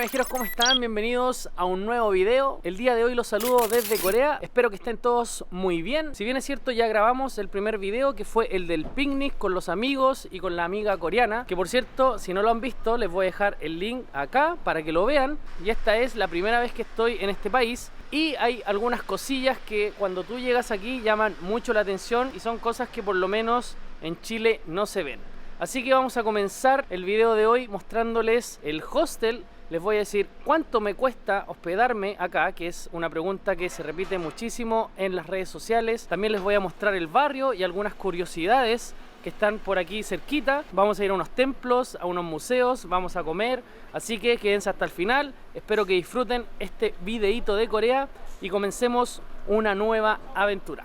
viajeros, ¿cómo están? Bienvenidos a un nuevo video. El día de hoy los saludo desde Corea. Espero que estén todos muy bien. Si bien es cierto, ya grabamos el primer video, que fue el del picnic con los amigos y con la amiga coreana, que por cierto, si no lo han visto, les voy a dejar el link acá para que lo vean. Y esta es la primera vez que estoy en este país. Y hay algunas cosillas que cuando tú llegas aquí llaman mucho la atención y son cosas que por lo menos en Chile no se ven. Así que vamos a comenzar el video de hoy mostrándoles el hostel. Les voy a decir cuánto me cuesta hospedarme acá, que es una pregunta que se repite muchísimo en las redes sociales. También les voy a mostrar el barrio y algunas curiosidades que están por aquí cerquita. Vamos a ir a unos templos, a unos museos, vamos a comer. Así que quédense hasta el final. Espero que disfruten este videito de Corea y comencemos una nueva aventura.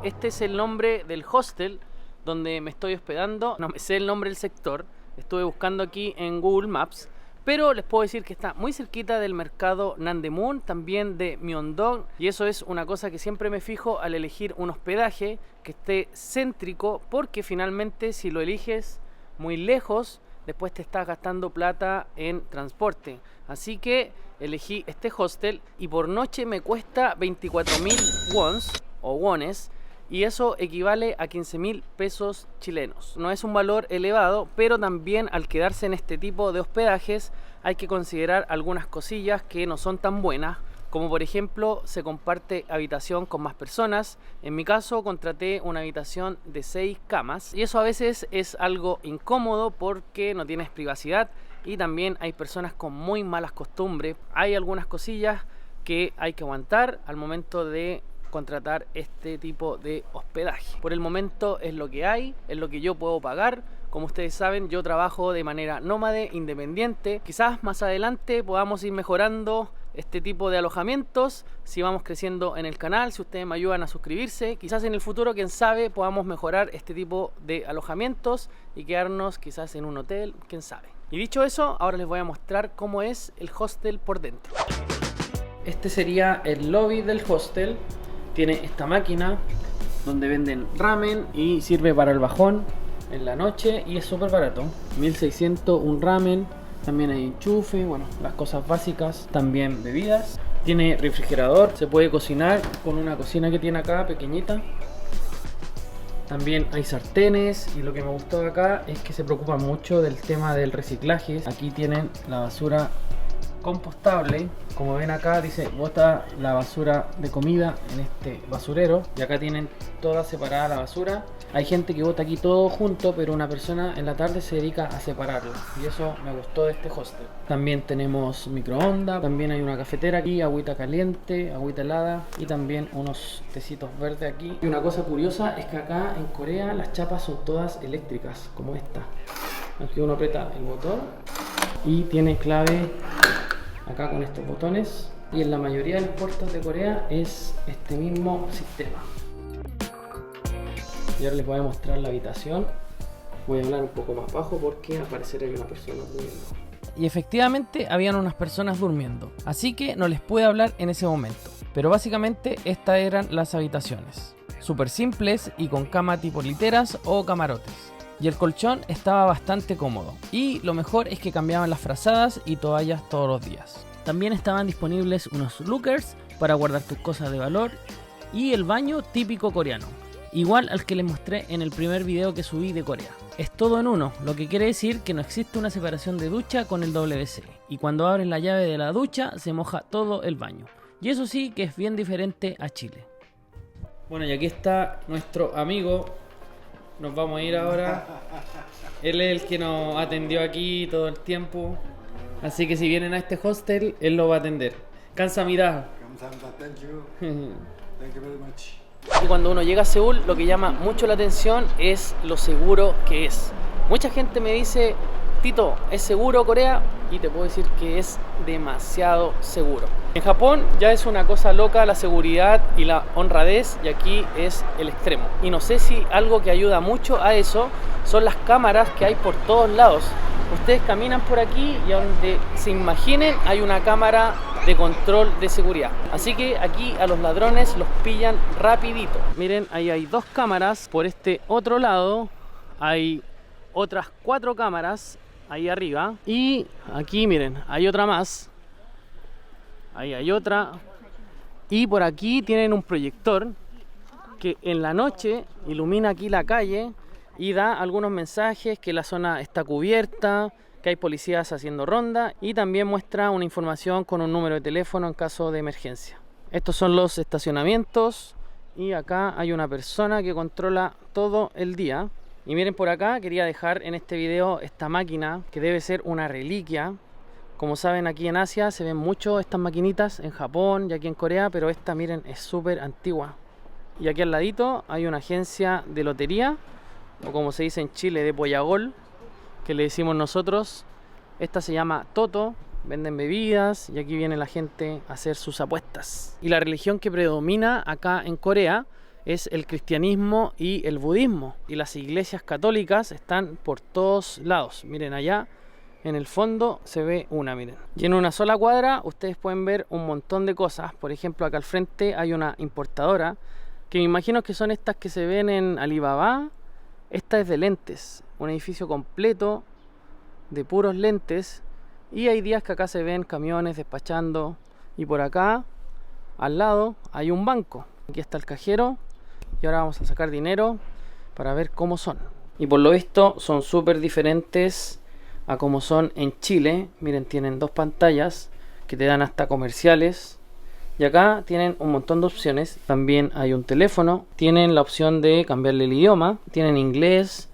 Este es el nombre del hostel donde me estoy hospedando. No me sé el nombre del sector, estuve buscando aquí en Google Maps, pero les puedo decir que está muy cerquita del mercado Nandemun, también de Myeongdong, y eso es una cosa que siempre me fijo al elegir un hospedaje que esté céntrico, porque finalmente si lo eliges muy lejos, después te estás gastando plata en transporte. Así que elegí este hostel y por noche me cuesta 24.000 wons o wones, y eso equivale a 15.000 pesos chilenos. No es un valor elevado, pero también al quedarse en este tipo de hospedajes hay que considerar algunas cosillas que no son tan buenas, como por ejemplo se comparte habitación con más personas. En mi caso contraté una habitación de 6 camas y eso a veces es algo incómodo porque no tienes privacidad y también hay personas con muy malas costumbres. Hay algunas cosillas que hay que aguantar al momento de contratar este tipo de hospedaje. Por el momento es lo que hay, es lo que yo puedo pagar. Como ustedes saben, yo trabajo de manera nómade, independiente. Quizás más adelante podamos ir mejorando este tipo de alojamientos si vamos creciendo en el canal, si ustedes me ayudan a suscribirse. Quizás en el futuro, quién sabe, podamos mejorar este tipo de alojamientos y quedarnos quizás en un hotel, quién sabe. Y dicho eso, ahora les voy a mostrar cómo es el hostel por dentro. Este sería el lobby del hostel. Tiene esta máquina donde venden ramen y sirve para el bajón en la noche y es súper barato. 1.600 un ramen, también hay enchufe, bueno, las cosas básicas, también bebidas. Tiene refrigerador, se puede cocinar con una cocina que tiene acá, pequeñita. También hay sartenes y lo que me gustó de acá es que se preocupa mucho del tema del reciclaje. Aquí tienen la basura compostable, como ven acá dice bota la basura de comida en este basurero y acá tienen toda separada la basura. Hay gente que bota aquí todo junto, pero una persona en la tarde se dedica a separarlo y eso me gustó de este hostel. También tenemos microondas, también hay una cafetera aquí, agüita caliente, agüita helada y también unos tecitos verdes aquí. Y una cosa curiosa es que acá en Corea las chapas son todas eléctricas, como esta. Aquí uno aprieta el botón y tiene clave acá con estos botones, y en la mayoría de los puertos de Corea es este mismo sistema. Y ahora les voy a mostrar la habitación. Voy a hablar un poco más bajo porque al parecer hay una persona durmiendo. Y efectivamente habían unas personas durmiendo, así que no les pude hablar en ese momento. Pero básicamente estas eran las habitaciones, súper simples y con cama tipo literas o camarotes. Y el colchón estaba bastante cómodo. Y lo mejor es que cambiaban las frazadas y toallas todos los días. También estaban disponibles unos lockers para guardar tus cosas de valor. Y el baño típico coreano, igual al que les mostré en el primer video que subí de Corea. Es todo en uno, lo que quiere decir que no existe una separación de ducha con el WC. Y cuando abres la llave de la ducha se moja todo el baño. Y eso sí que es bien diferente a Chile. Bueno, y aquí está nuestro amigo. Nos vamos a ir ahora. Él es el que nos atendió aquí todo el tiempo. Así que si vienen a este hostel, él lo va a atender. 감사합니다. Thank you. Thank you very much. Y cuando uno llega a Seúl, lo que llama mucho la atención es lo seguro que es. Mucha gente me dice, Tito, ¿es seguro Corea? y te puedo decir que es demasiado seguro. En Japón ya es una cosa loca la seguridad y la honradez, y aquí es el extremo. Y no sé si algo que ayuda mucho a eso son las cámaras que hay por todos lados. Ustedes caminan por aquí y donde se imaginen hay una cámara de control de seguridad. Así que aquí a los ladrones los pillan rapidito. Miren, ahí hay 2 cámaras. Por este otro lado hay otras 4 cámaras ahí arriba. Y aquí miren, hay otra más. Ahí hay otra. Y por aquí tienen un proyector que en la noche ilumina aquí la calle y da algunos mensajes, que la zona está cubierta, que hay policías haciendo ronda, y también muestra una información con un número de teléfono en caso de emergencia. Estos son los estacionamientos y acá hay una persona que controla todo el día. Y miren, por acá quería dejar en este video esta máquina que debe ser una reliquia. Como saben, aquí en Asia se ven mucho estas maquinitas, en Japón y aquí en Corea, pero esta, miren, es súper antigua. Y aquí al ladito hay una agencia de lotería, o como se dice en Chile, de Pollagol, que le decimos nosotros. Esta se llama Toto, venden bebidas y aquí viene la gente a hacer sus apuestas. Y la religión que predomina acá en Corea es el cristianismo y el budismo, y las iglesias católicas están por todos lados. Miren, allá en el fondo se ve una, miren. Y en una sola cuadra ustedes pueden ver un montón de cosas. Por ejemplo, acá al frente hay una importadora, que me imagino que son estas que se ven en Alibaba. Esta es de lentes, un edificio completo de puros lentes, y hay días que acá se ven camiones despachando. Y por acá al lado hay un banco. Aquí está el cajero y ahora vamos a sacar dinero para ver cómo son. Y por lo visto son súper diferentes a como son en Chile. Miren, tienen 2 pantallas que te dan hasta comerciales. Y acá tienen un montón de opciones. También hay un teléfono. Tienen la opción de cambiarle el idioma. Tienen inglés,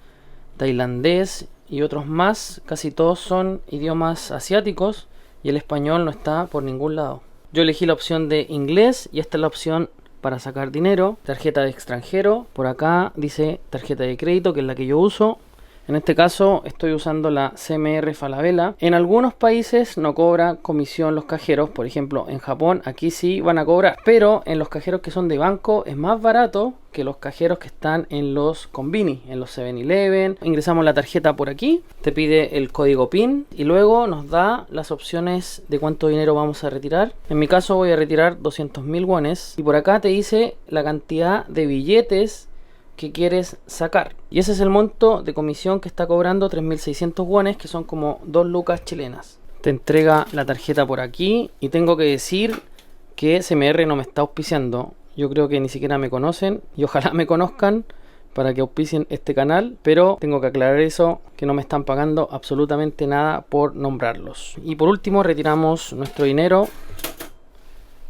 tailandés y otros más. Casi todos son idiomas asiáticos y el español no está por ningún lado. Yo elegí la opción de inglés y esta es la opción para sacar dinero. Tarjeta de extranjero. Por acá dice tarjeta de crédito, que es la que yo uso. En este caso estoy usando la CMR Falabella. En algunos países no cobra comisión los cajeros. Por ejemplo, en Japón aquí sí van a cobrar. Pero en los cajeros que son de banco es más barato que los cajeros que están en los Konbini, en los 7-Eleven. Ingresamos la tarjeta por aquí. Te pide el código PIN y luego nos da las opciones de cuánto dinero vamos a retirar. En mi caso voy a retirar 200.000 wones. Y por acá te dice la cantidad de billetes que quieres sacar, y ese es el monto de comisión que está cobrando, 3.600 wones, que son como 2 lucas chilenas. Te entrega la tarjeta por aquí y tengo que decir que CMR no me está auspiciando. Yo creo que ni siquiera me conocen y ojalá me conozcan para que auspicien este canal, pero tengo que aclarar eso, que no me están pagando absolutamente nada por nombrarlos. Y por último retiramos nuestro dinero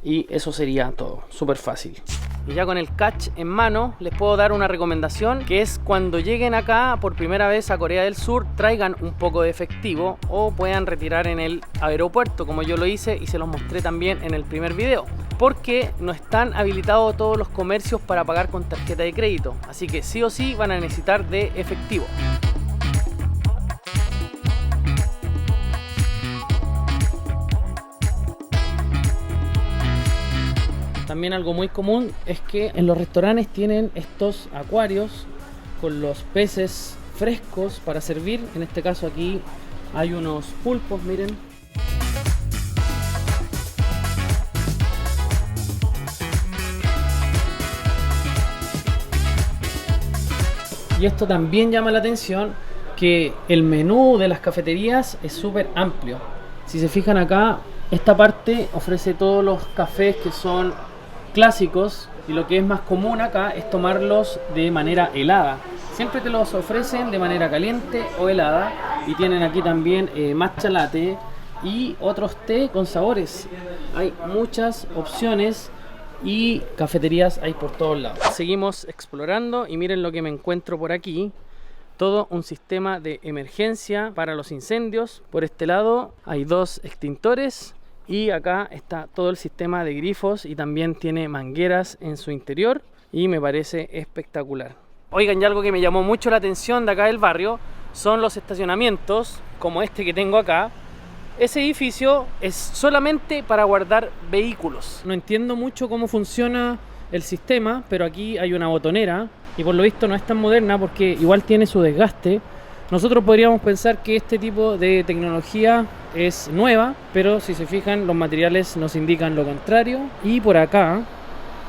y eso sería todo, súper fácil. Y ya con el cash en mano les puedo dar una recomendación, que es cuando lleguen acá por primera vez a Corea del Sur, traigan un poco de efectivo o puedan retirar en el aeropuerto, como yo lo hice y se los mostré también en el primer video, porque no están habilitados todos los comercios para pagar con tarjeta de crédito, así que sí o sí van a necesitar de efectivo. También algo muy común es que en los restaurantes tienen estos acuarios con los peces frescos para servir. En este caso aquí hay unos pulpos, miren. Y esto también llama la atención, que el menú de las cafeterías es súper amplio. Si se fijan acá, esta parte ofrece todos los cafés que son clásicos, y lo que es más común acá es tomarlos de manera helada. Siempre te los ofrecen de manera caliente o helada, y tienen aquí también matcha latte y otros té con sabores. Hay muchas opciones y cafeterías hay por todos lados. Seguimos explorando y miren lo que me encuentro por aquí. Todo un sistema de emergencia para los incendios. Por este lado hay 2 extintores. Y acá está todo el sistema de grifos y también tiene mangueras en su interior y me parece espectacular. Oigan, y algo que me llamó mucho la atención de acá del barrio son los estacionamientos, como este que tengo acá, ese edificio es solamente para guardar vehículos. No entiendo mucho cómo funciona el sistema, pero aquí hay una botonera y por lo visto no es tan moderna porque igual tiene su desgaste. Nosotros podríamos pensar que este tipo de tecnología es nueva, pero si se fijan los materiales nos indican lo contrario. Y por acá,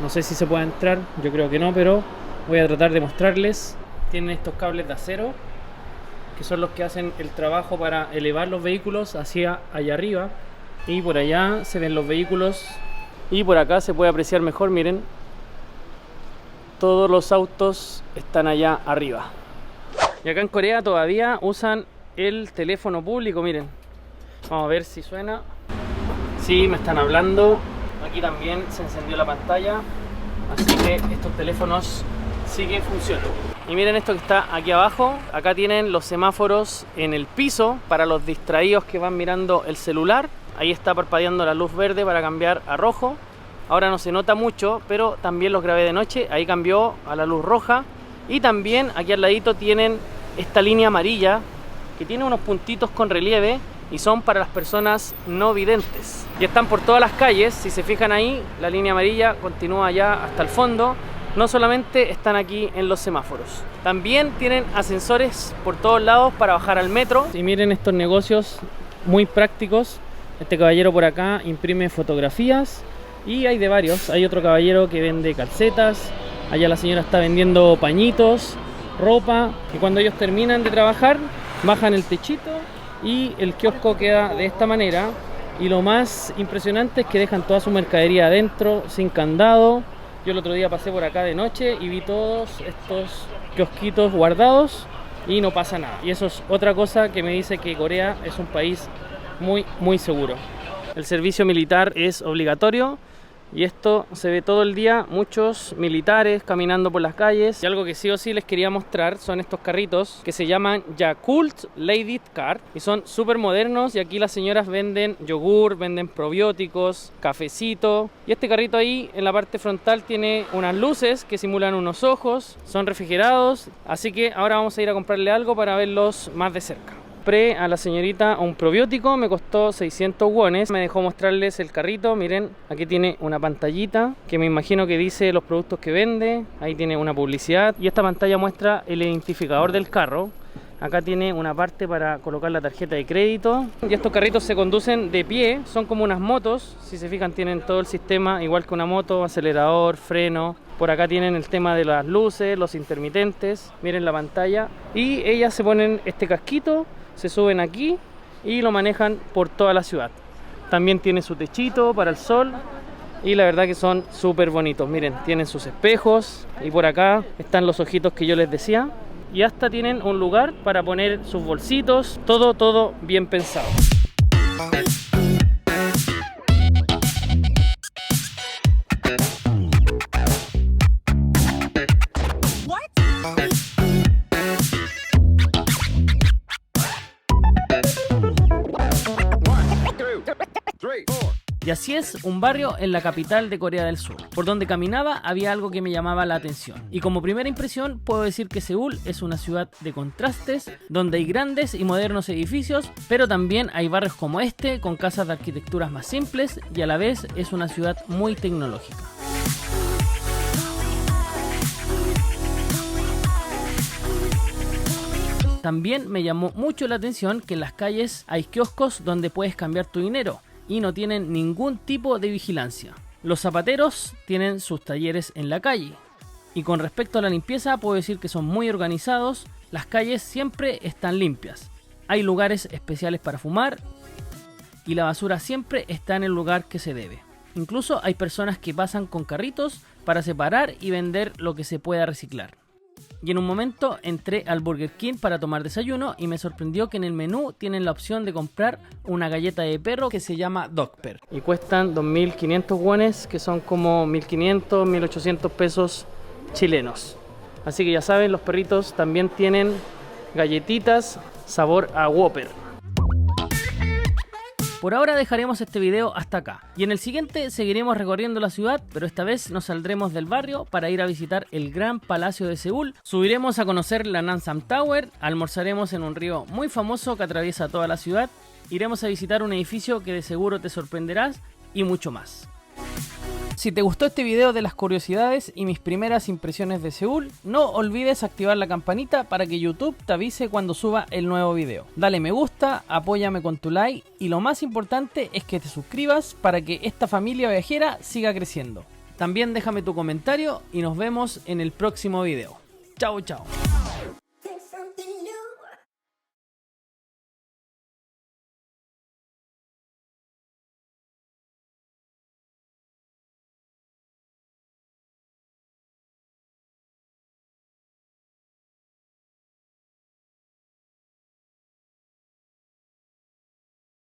no sé si se puede entrar, yo creo que no, pero voy a tratar de mostrarles. Tienen estos cables de acero que son los que hacen el trabajo para elevar los vehículos hacia allá arriba, y por allá se ven los vehículos y por acá se puede apreciar mejor, miren, todos los autos están allá arriba. Y acá en Corea todavía usan el teléfono público, miren. Vamos a ver si suena. Sí, me están hablando. Aquí también se encendió la pantalla, así que estos teléfonos siguen funcionando. Y miren esto que está aquí abajo. Acá tienen los semáforos en el piso para los distraídos que van mirando el celular. Ahí está parpadeando la luz verde para cambiar a rojo. Ahora no se nota mucho, pero también los grabé de noche. Ahí cambió a la luz roja. Y también aquí al ladito tienen esta línea amarilla que tiene unos puntitos con relieve y son para las personas no videntes. Y están por todas las calles. Si se fijan ahí, la línea amarilla continúa allá hasta el fondo. No solamente están aquí en los semáforos, también tienen ascensores por todos lados para bajar al metro. Y miren estos negocios muy prácticos. Este caballero por acá imprime fotografías y hay de varios. Hay otro caballero que vende calcetas. Allá la señora está vendiendo pañitos, ropa. Y cuando ellos terminan de trabajar, bajan el techito y el kiosco queda de esta manera. Y lo más impresionante es que dejan toda su mercadería adentro, sin candado. Yo el otro día pasé por acá de noche y vi todos estos kiosquitos guardados y no pasa nada. Y eso es otra cosa que me dice que Corea es un país muy seguro. El servicio militar es obligatorio y esto se ve todo el día, muchos militares caminando por las calles. Y algo que sí o sí les quería mostrar son estos carritos que se llaman Yakult Lady Cart y son súper modernos. Y aquí las señoras venden yogur, venden probióticos, cafecito. Y este carrito ahí en la parte frontal tiene unas luces que simulan unos ojos, son refrigerados. Así que ahora vamos a ir a comprarle algo para verlos más de cerca. Compré a la señorita un probiótico, me costó 600 wones. Me dejó mostrarles el carrito. Miren, aquí tiene una pantallita que me imagino que dice los productos que vende. Ahí tiene una publicidad y esta pantalla muestra el identificador del carro. Acá tiene una parte para colocar la tarjeta de crédito. Y estos carritos se conducen de pie, son como unas motos. Si se fijan, tienen todo el sistema igual que una moto: acelerador, freno. Por acá tienen el tema de las luces, los intermitentes. Miren la pantalla. Y ellas se ponen este casquito, se suben aquí y lo manejan por toda la ciudad. También tiene su techito para el sol y la verdad que son súper bonitos. Miren, tienen sus espejos y por acá están los ojitos que yo les decía. Y hasta tienen un lugar para poner sus bolsitos. Todo bien pensado. Y así es un barrio en la capital de Corea del Sur. Por donde caminaba había algo que me llamaba la atención. Y como primera impresión puedo decir que Seúl es una ciudad de contrastes, donde hay grandes y modernos edificios, pero también hay barrios como este, con casas de arquitecturas más simples, y a la vez es una ciudad muy tecnológica. También me llamó mucho la atención que en las calles hay kioscos donde puedes cambiar tu dinero y no tienen ningún tipo de vigilancia. Los zapateros tienen sus talleres en la calle. Y con respecto a la limpieza puedo decir que son muy organizados. Las calles siempre están limpias. Hay lugares especiales para fumar y la basura siempre está en el lugar que se debe. Incluso hay personas que pasan con carritos para separar y vender lo que se pueda reciclar. Y en un momento entré al Burger King para tomar desayuno y me sorprendió que en el menú tienen la opción de comprar una galleta de perro que se llama Dogper. Y cuestan 2.500 wones, que son como 1.500, 1.800 pesos chilenos. Así que ya saben, los perritos también tienen galletitas sabor a Whopper. Por ahora dejaremos este video hasta acá, y en el siguiente seguiremos recorriendo la ciudad, pero esta vez nos saldremos del barrio para ir a visitar el Gran Palacio de Seúl, subiremos a conocer la Namsan Tower, almorzaremos en un río muy famoso que atraviesa toda la ciudad, iremos a visitar un edificio que de seguro te sorprenderás, y mucho más. Si te gustó este video de las curiosidades y mis primeras impresiones de Seúl, no olvides activar la campanita para que YouTube te avise cuando suba el nuevo video. Dale me gusta, apóyame con tu like y lo más importante es que te suscribas para que esta familia viajera siga creciendo. También déjame tu comentario y nos vemos en el próximo video. Chao, chao.